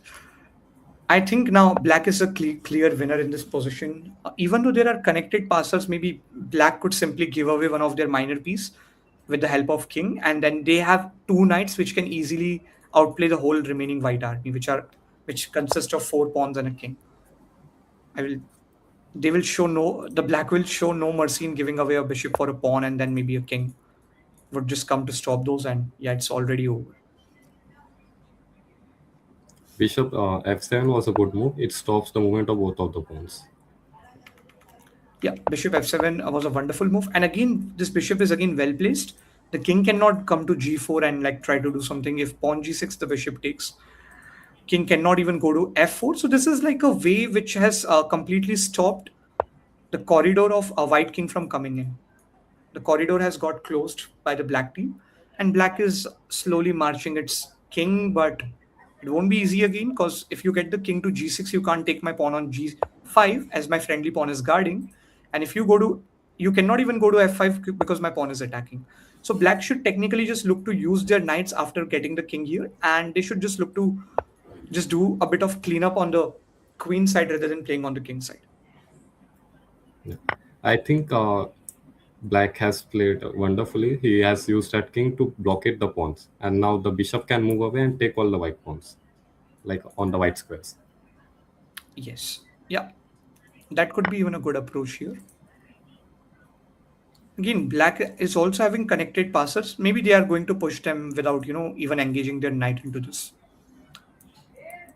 I think now black is a clear winner in this position. Even though there are connected passers, maybe black could simply give away one of their minor piece with the help of king, and then they have two knights which can easily outplay the whole remaining white army, which consist of four pawns and a king. I will. They will show no. The black will show no mercy in giving away a bishop for a pawn, and then maybe a king would just come to stop those, and yeah, it's already over. Bishop f7 was a good move. It stops the movement of both of the pawns. Yeah, bishop f7 was a wonderful move. And again, this bishop is again well placed. The king cannot come to g4 and like try to do something. If pawn g6, the bishop takes. King cannot even go to f4. So this is like a way which has completely stopped the corridor of a white king from coming in. The corridor has got closed by the black team, and black is slowly marching its king, but it won't be easy again because if you get the king to g6, you can't take my pawn on g5 as my friendly pawn is guarding. And if you go to, you cannot even go to f5 because my pawn is attacking. So black should technically just look to use their knights after getting the king here, and they should just look to just do a bit of cleanup on the queen side rather than playing on the king side. Yeah. I think black has played wonderfully. He has used that king to blockade the pawns, and now the bishop can move away and take all the white pawns, like on the white squares. Yes. Yeah. That could be even a good approach here. Again, black is also having connected passers. Maybe they are going to push them without, even engaging their knight into this.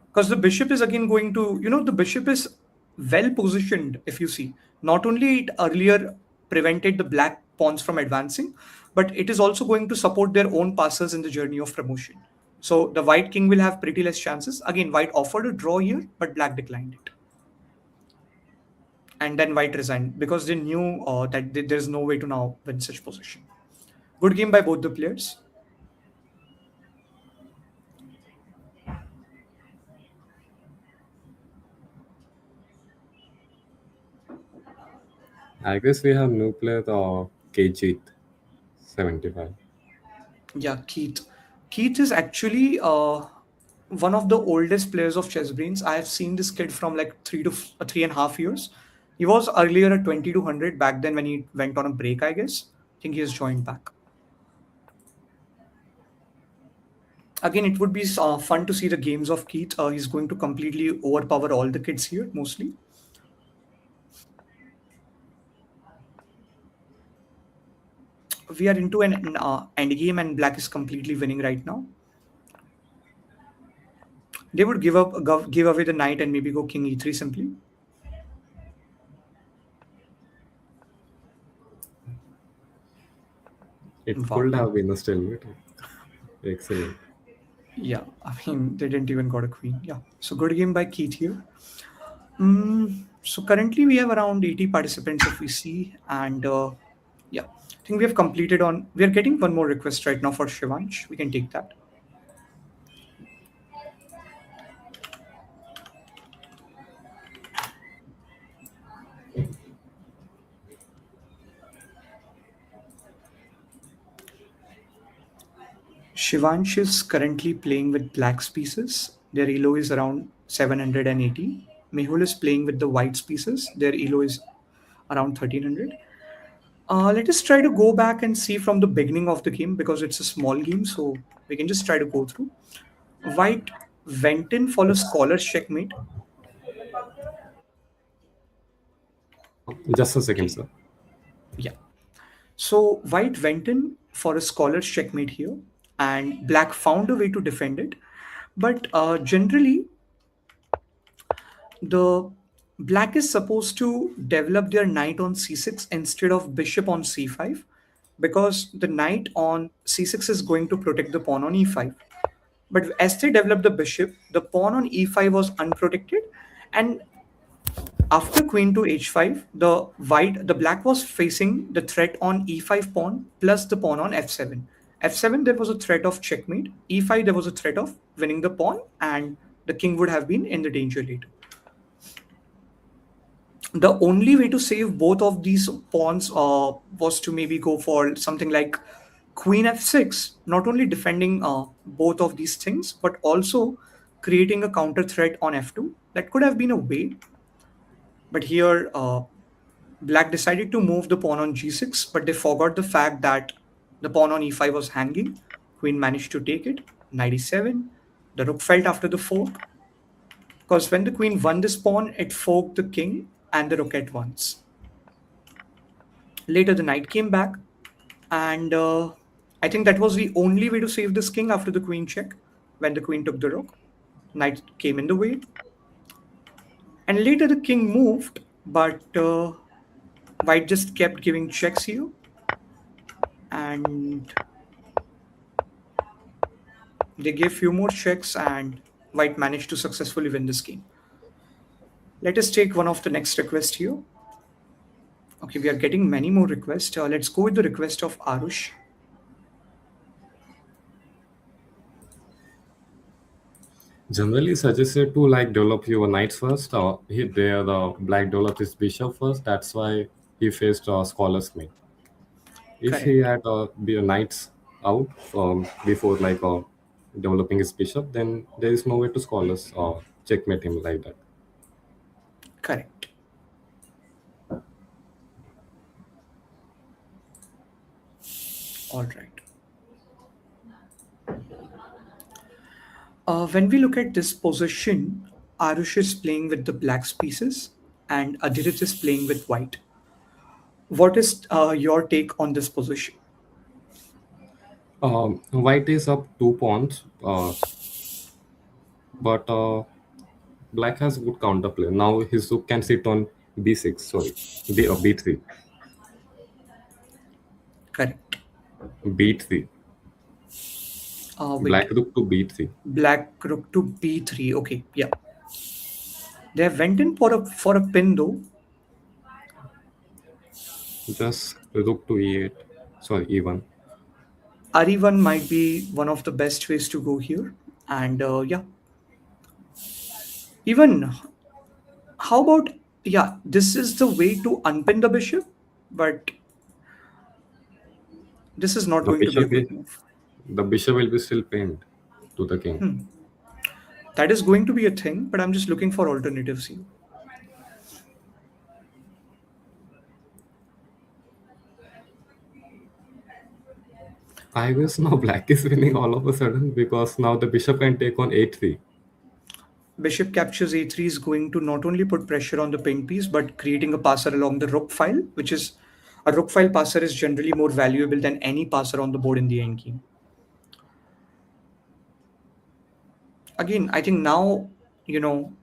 Because the bishop is again going to, the bishop is well positioned, if you see. Not only it earlier prevented the black pawns from advancing, but it is also going to support their own passers in the journey of promotion. So the white king will have pretty less chances. Again, white offered a draw here, but black declined it. And then white resigned because they knew that there's no way to now win such position. Good game by both the players. I guess we have new player Kjit 75. Yeah, Keith. Keith is actually one of the oldest players of Chessbrainz. I have seen this kid from like 3.5 years. He was earlier at 2200 back then when he went on a break, I guess. I think he has joined back. Again, it would be fun to see the games of Keith. He's going to completely overpower all the kids here, mostly. We are into an end game, and black is completely winning right now. They would give away the knight and maybe go king e3 simply. It Wow. could have been a stalemate. Excellent. Yeah, I mean, they didn't even got a queen. Yeah, so good game by Keith here. So currently we have around 80 participants if we see, and yeah, I think we have completed on. We are getting one more request right now for Shivansh. We can take that. Shivansh is currently playing with black's pieces. Their elo is around 780. Mehul is playing with the white's pieces. Their elo is around 1300. Let us try to go back and see from the beginning of the game because it's a small game, so we can just try to go through. White went in for a scholar's checkmate. Just a second, Okay, sir. yeah. So white went in for a scholar's checkmate here, and black found a way to defend it. But generally, the black is supposed to develop their knight on c6 instead of bishop on c5 because the knight on c6 is going to protect the pawn on e5. But as they developed the bishop, the pawn on e5 was unprotected, and after queen to h5, the black was facing the threat on e5 pawn plus the pawn on f7. F7 there was a threat of checkmate. E5 there was a threat of winning the pawn, and the king would have been in the danger later. The only way to save both of these pawns was to maybe go for something like queen f6, not only defending both of these things, but also creating a counter threat on f2. That could have been a way. But here, black decided to move the pawn on g6, but they forgot the fact that the pawn on e5 was hanging. Queen managed to take it, knight e7. The rook felt after the fork, because when the queen won this pawn, it forked the king and the rook at once. Later, the knight came back, and I think that was the only way to save this king after the queen check. When the queen took the rook, knight came in the way, and later the king moved, but white just kept giving checks here, and they gave few more checks, and white managed to successfully win this game. Let us take one of the next request here. Okay, we are getting many more requests. Let's go with the request of Arush. Generally suggested to like develop your knights first. He there the black developed his bishop first. That's why he faced scholar's mate. If he Correct, had be a knights out before like developing his bishop, then there is no way to scholars checkmate him like that. correct. All right. When we look at this position, Arush is playing with the black's pieces and Adhirit is playing with white. What is your take on this position? White is up 2 pawns, but black has good counterplay. Now his rook can sit on b6. Sorry, b3. Correct. B3. Wait. Black rook to B3. Black rook to b3. Okay, yeah. They have went in for a pin though. Just rook to E8. Sorry, E1. R1 might be one of the best ways to go here. And yeah, even how about, yeah, this is the way to unpin the bishop, but this is not The going to be a bishop is good move. the bishop will be still pinned to the king. That is going to be a thing, but I'm just looking for alternatives here. I guess now black is winning all of a sudden because now the bishop can take on A3. Bishop captures a3 is going to not only put pressure on the pinned piece, but creating a passer along the rook file, which is a rook file passer is generally more valuable than any passer on the board in the endgame. Again, I think now,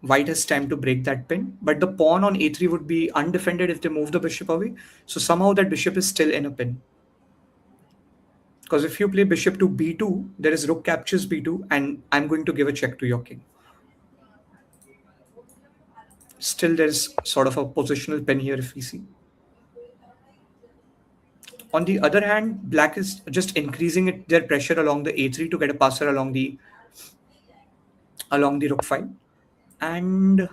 white has time to break that pin, but the pawn on a3 would be undefended if they move the bishop away. So somehow that bishop is still in a pin. Because if you play bishop to b2, there is rook captures b2, and I'm going to give a check to your king. Still, there's sort of a positional pin here if we see. On the other hand, black is just increasing their pressure along the a3 to get a passer along the rook file. And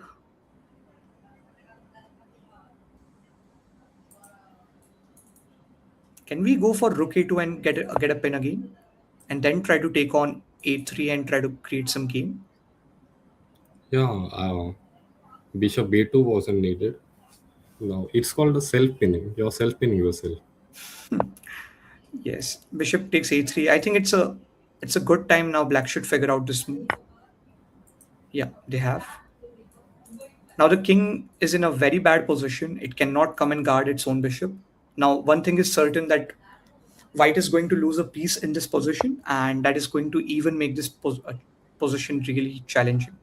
can we go for rook a2 and get a pin again? And then try to take on a3 and try to create some game? Yeah, bishop B2 wasn't needed. No, it's called a self pinning. You're self pinning yourself. Yes, bishop takes a3. I think it's a good time now. Black should figure out this move. Yeah, they have. Now the king is in a very bad position. It cannot come and guard its own bishop. Now, one thing is certain that white is going to lose a piece in this position, and that is going to even make this position really challenging.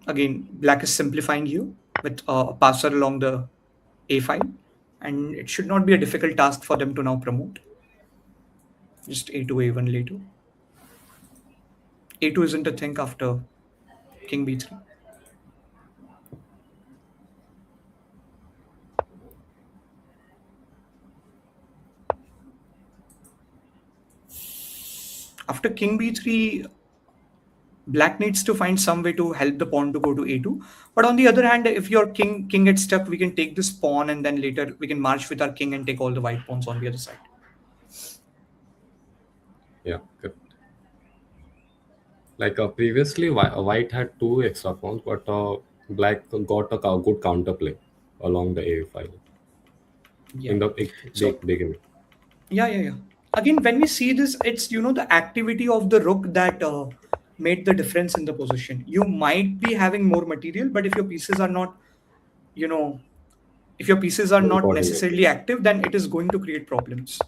Again, black is simplifying here with a passer along the a file, and it should not be a difficult task for them to now promote. Just a2, a1 later. A2 isn't a thing after king b3. After king b3, black needs to find some way to help the pawn to go to a2. But on the other hand, if your king gets stuck, we can take this pawn and then later we can march with our king and take all the white pawns on the other side. Yeah, correct. Like previously, white had two extra pawns, but black got a good counterplay along the A file Yeah. in the So beginning. yeah. Again, when we see this, it's the activity of the rook that made the difference in the position. You might be having more material, but you know, if your pieces are Well not coordinated. necessarily active, then it is going to create problems.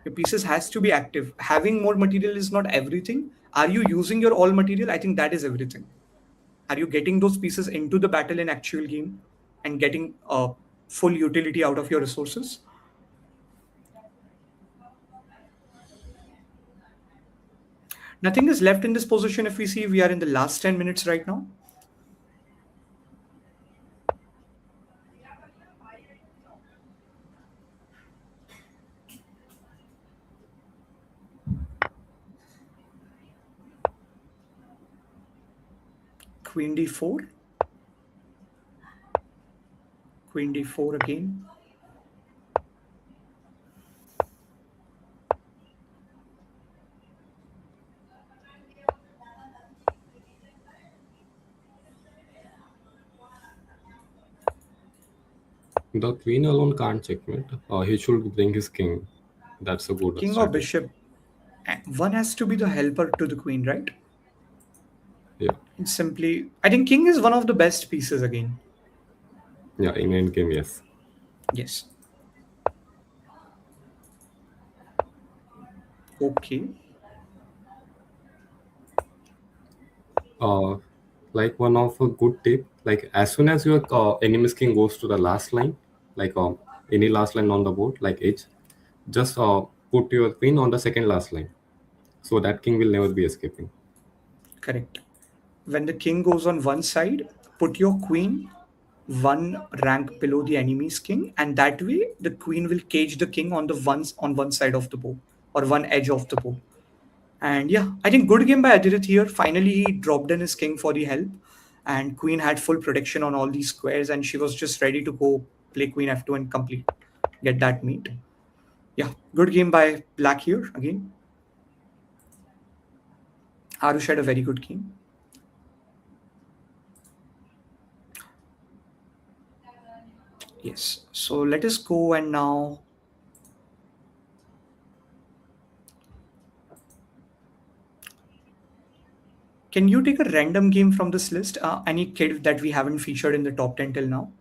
Your pieces has to be active. Having more material is not everything. Are you using your all material? I think that is everything. Are you getting those pieces into the battle in actual game and getting full utility out of your resources? Nothing is left in this position. If we see, we are in the last 10 minutes right now. Queen d4. Queen d4 again. The queen alone can't checkmate. He should bring his king. That's a good King or strategy. bishop. One has to be the helper to the queen, right? Yeah, It's simply, I think king is one of the best pieces again. yeah. In end game, yes. Yes. Okay. Uh, like one of a good tip. Like as soon as your enemy's king goes to the last line, like any last line on the board, like H. Just put your queen on the second last line, so that king will never be escaping. Correct. When the king goes on one side, put your queen one rank below the enemy's king, and that way the queen will cage the king on one side of the bow or one edge of the bow. And yeah, I think good game by Adhirith here. Finally, he dropped in his king for the help, and queen had full protection on all these squares, and she was just ready to go play queen f2 and complete get that mate. Yeah, good game by black here again. Arush had a very good game. Yes, so let us go and now. Can you take a random game from this list? Any kid that we haven't featured in the top 10 till now?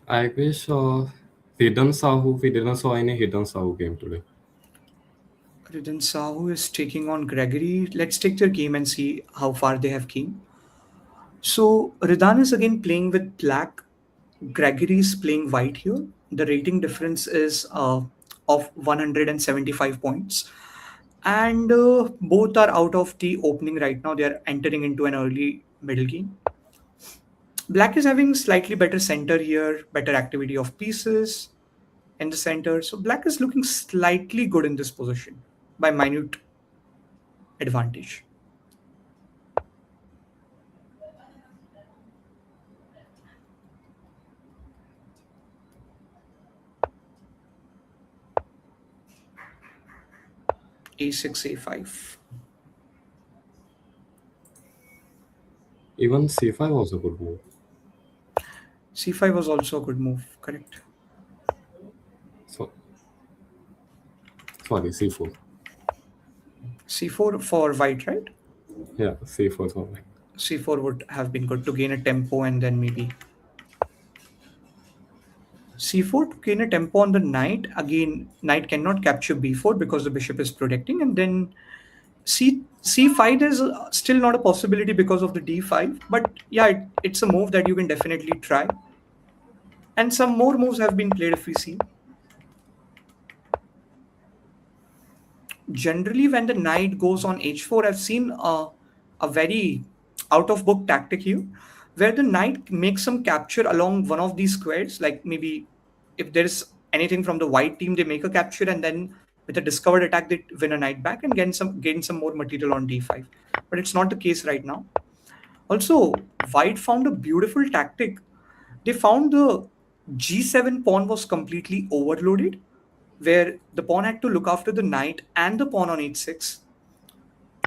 I wish Hidden Sahu, we didn't saw any Hidden Sahu game today. Ridin Sahu is taking on Gregory. Let's take their game and see how far they have came. So Ridan is again playing with black. Gregory is playing white here. The rating difference is of 175 points. And both are out of the opening right now. They are entering into an early middle game. Black is having slightly better center here, better activity of pieces in the center. So black is looking slightly good in this position by minute advantage. A6, A5. Even C5 was a good move. C5 was also a good move, correct? So sorry, C4. C4 for white, right? Yeah, C4 was like C4 would have been good to gain a tempo and then maybe C4 to gain a tempo on the knight. Again, knight cannot capture B4 because the bishop is protecting, and then C5 is still not a possibility because of the D5. But yeah, it's a move that you can definitely try. And some more moves have been played if we see. Generally, when the knight goes on h4, I've seen a very out of book tactic here where the knight makes some capture along one of these squares, like maybe if there is anything from the white team, they make a capture, and then with a discovered attack they win a knight back and gain some more material on d5. But it's not the case right now. Also, white found a beautiful tactic. They found the g7 pawn was completely overloaded, where the pawn had to look after the knight and the pawn on h6,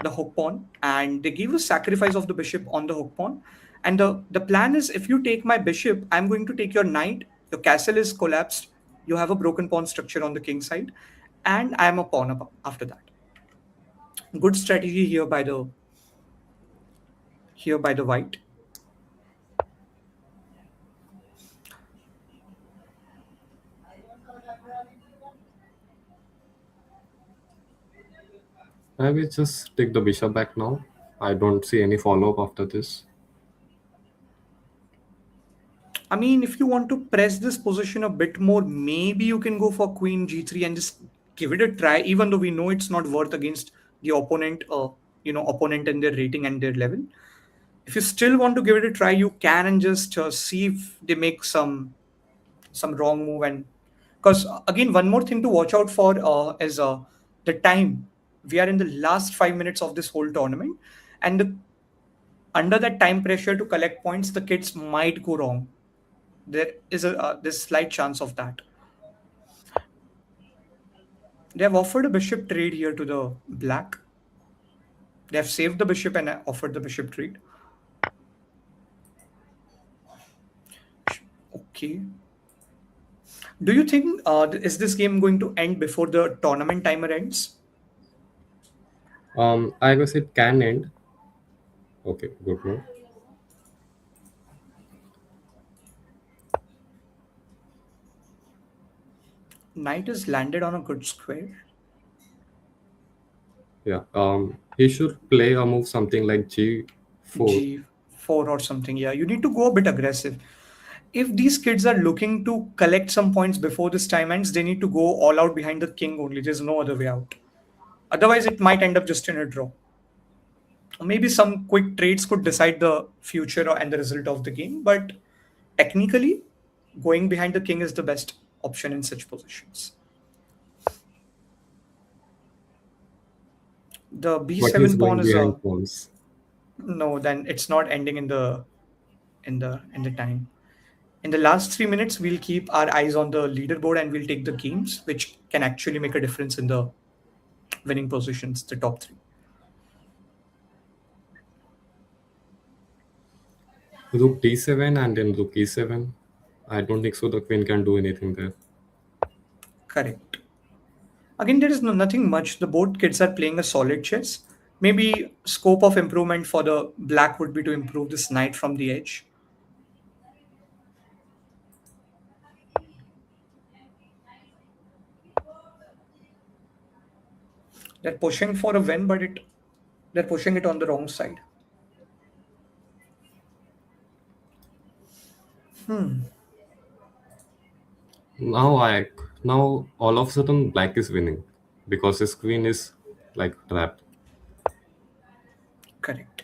the hook pawn, and they gave a sacrifice of the bishop on the hook pawn. And the plan is, if you take my bishop, I'm going to take your knight, your castle is collapsed, you have a broken pawn structure on the king side, and I am a pawn after that. Good strategy here by the white. I will just take the bishop back now. I don't see any follow up after this. I mean, if you want to press this position a bit more, maybe you can go for queen g3 and just give it a try, even though we know it's not worth against the opponent and their rating and their level. If you still want to give it a try, you can, and just see if they make some wrong move. And because again, one more thing to watch out for is the time. We are in the last 5 minutes of this whole tournament, and under that time pressure to collect points, the kids might go wrong. There is this slight chance of that. They have offered a bishop trade here to the black. They have saved the bishop and offered the bishop trade. Okay. Do you think is this game going to end before the tournament timer ends? I guess it can end. Okay, good move. Knight is landed on a good square. Yeah. He should play a move something like G4. G4 or something. Yeah, you need to go a bit aggressive. If these kids are looking to collect some points before this time ends, they need to go all out behind the king only. There's no other way out. Otherwise, it might end up just in a draw. Maybe some quick trades could decide the future and the result of the game, but technically, going behind the king is the best option in such positions. The But he's b7 pawn going is a behind pawns. no. Then it's not ending in the time. In the last 3 minutes, we'll keep our eyes on the leaderboard and we'll take the games which can actually make a difference in the winning positions, the top three. Rook d7 and then rook e7. I don't think so. The queen can do anything there. Correct. Again, there is nothing much. The both kids are playing a solid chess. Maybe scope of improvement for the black would be to improve this knight from the edge. They're pushing for a win, but they're pushing it on the wrong side. Now all of a sudden black is winning because his queen is like trapped. Correct.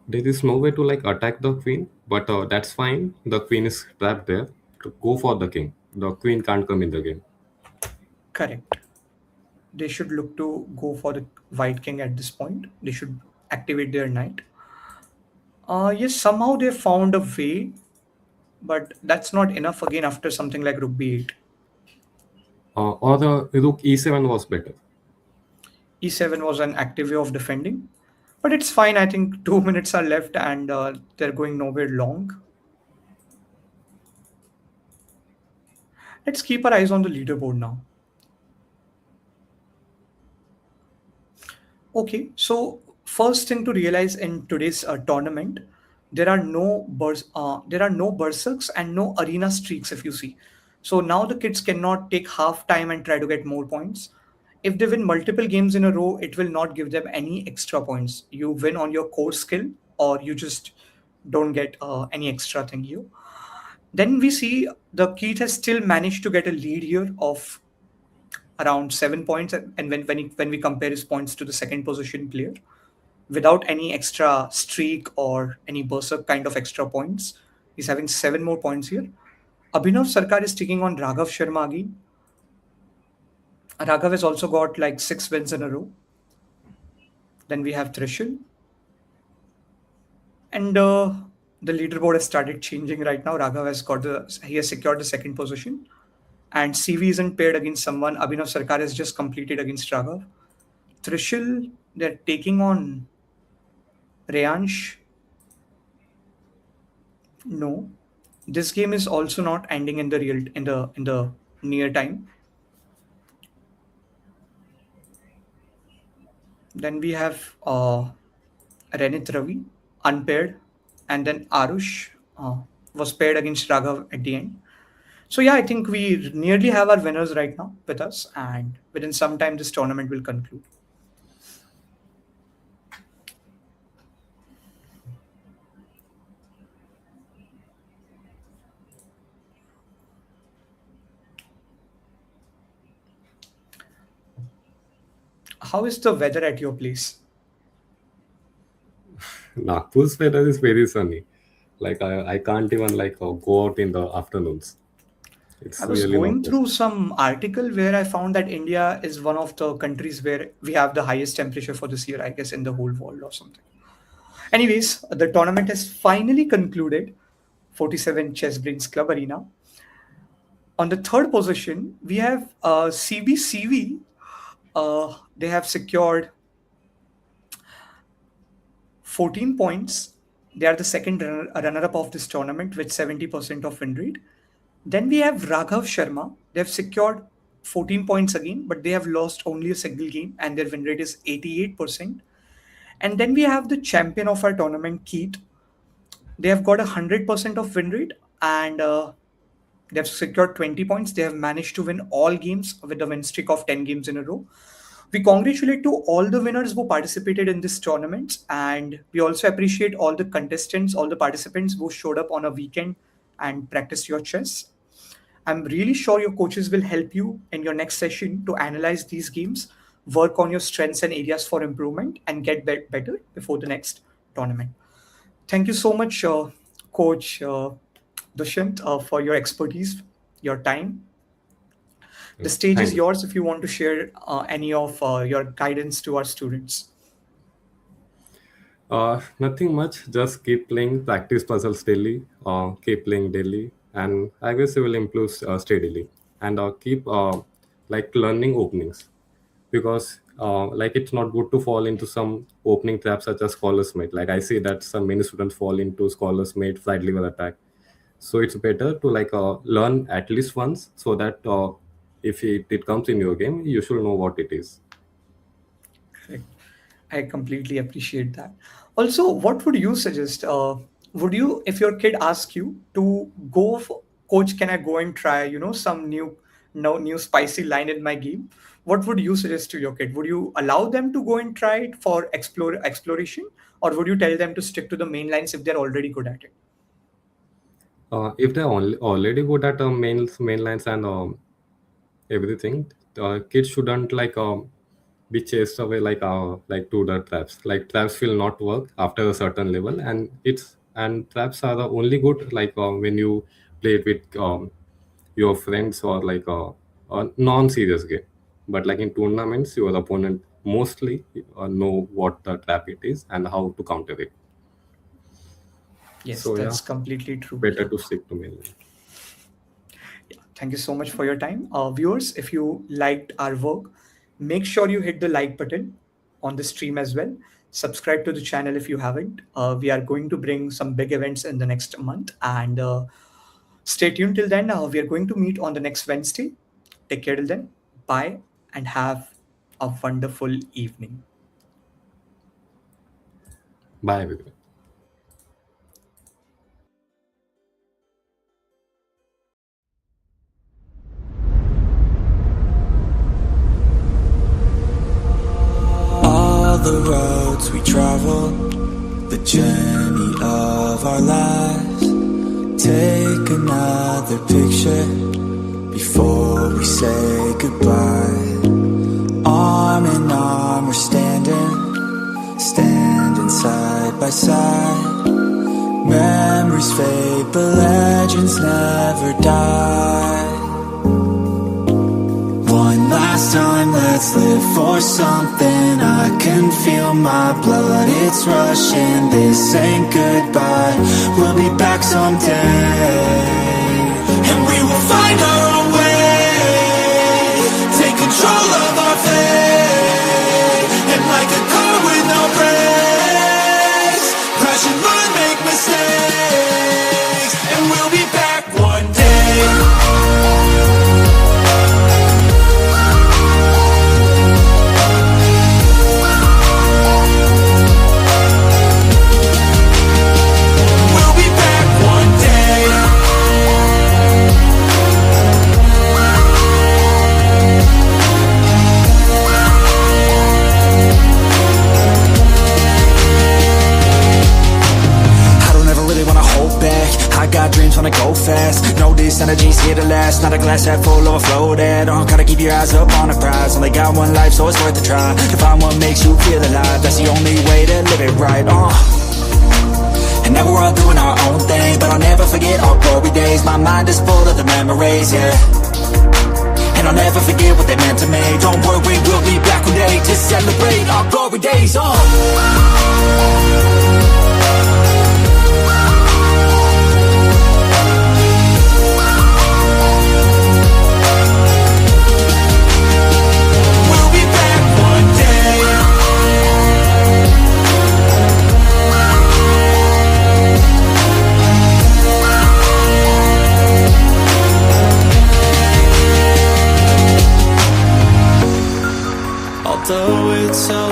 There is no way to like attack the queen, but that's fine. The queen is trapped there. To go for the king. The queen can't come in the game. Correct. They should look to go for the white king at this point. They should activate their knight. Yes, somehow they found a way, but that's not enough again after something like rook b8. Or the rook e7 was better. E7 was an active way of defending, but it's fine. I think 2 minutes are left and they're going nowhere long. Let's keep our eyes on the leaderboard now. Okay, so first thing to realize in today's tournament, there are no berserks and no arena streaks. If you see, so now the kids cannot take half time and try to get more points. If they win multiple games in a row, it will not give them any extra points. You win on your core skill, or you just don't get any extra thing here. Then we see the Keith has still managed to get a lead here of around 7 points, and when we compare his points to the second position player, without any extra streak or any berserk kind of extra points, he's having 7 more points here. Abhinav Sarkar is taking on Raghav Sharma again. Raghav has also got like 6 wins in a row. Then we have Trishul, and the leaderboard has started changing right now. Raghav he has secured the second position, and CV isn't paired against someone. Abhinav Sarkar has just completed against Raghav. Trishul, they're taking on Reyansh. No, this game is also not ending in the near time. Then we have Renit Ravi unpaired, and then Arush was paired against Raghav at the end. So yeah, I think we nearly have our winners right now with us, and within some time this tournament will conclude. How is the weather at your place? Nagpur's weather is very sunny. Like I can't even like go out in the afternoons. I It's was really not going through possible. some article where I found that India is one of the countries where we have the highest temperature for this year, I guess, in the whole world or something. Anyways, the tournament has finally concluded. 47 Chessbrainz Club Arena. On the third position, we have CBCV. They have secured 14 points. They are the second runner-up of this tournament with 70% of win rate. Then we have Raghav Sharma. They have secured 14 points again, but they have lost only a single game and their win rate is 88%. And then we have the champion of our tournament, Keith. They have got 100% of win rate and they have secured 20 points. They have managed to win all games with a win streak of 10 games in a row. We congratulate to all the winners who participated in this tournament, and we also appreciate all the contestants, all the participants who showed up on a weekend and practiced your chess. I'm really sure your coaches will help you in your next session to analyze these games, work on your strengths and areas for improvement, and get better before the next tournament. Thank you so much, Coach Dushyant, for your expertise, your time. The stage Thank is you. yours if you want to share any of your guidance to our students. Nothing much. Just keep playing, practice puzzles daily, keep playing daily, and I guess you will improve steadily. And keep like learning openings, because like it's not good to fall into some opening traps such as scholars mate. Like I see that some many students fall into scholars mate flight level attack. So it's better to like learn at least once, so that if it comes in your game, you should know what it is. Correct. I completely appreciate that. Also, what would you suggest? Would you, if your kid asks you to go, for, Coach, can I go and try, some new, no, new spicy line in my game? What would you suggest to your kid? Would you allow them to go and try it for exploration, or would you tell them to stick to the main lines if they're already good at it? If they're already good at main lines and everything, kids shouldn't like be chased away like to the traps. Like traps will not work after a certain level, and traps are the only good like when you play it with your friends or like a non-serious game. But like in tournaments, your opponent mostly know what the trap it is and how to counter it. Yes, So yeah, that's completely true. better to stick to main line. Thank you so much for your time. Viewers, if you liked our work, make sure you hit the like button on the stream as well. Subscribe to the channel if you haven't. We are going to bring some big events in the next month, and stay tuned till then. We are going to meet on the next Wednesday. Take care till then. Bye and have a wonderful evening. Bye everyone. All the roads we travel, the journey of our lives. Take another picture before we say goodbye. Arm in arm we're standing side by side. Memories fade but legends never die. One last time, let's live for something. I can feel my blood, it's rushing. This ain't goodbye, we'll be back someday. And we will find our own way, take control of our fate. And like a car with no brakes, crash and learn, make mistakes. And we'll be back one day. I got dreams, wanna go fast. Know this energy's here to last. Not a glass half full, overflow that. Gotta keep your eyes up on the prize. Only got one life, so it's worth a try. To find what makes you feel alive, that's the only way to live it right. And now we're all doing our own thing, but I'll never forget our glory days. My mind is full of the memories, yeah. And I'll never forget what they meant to me. Don't worry, we'll be back one day to celebrate our glory days, Although it's so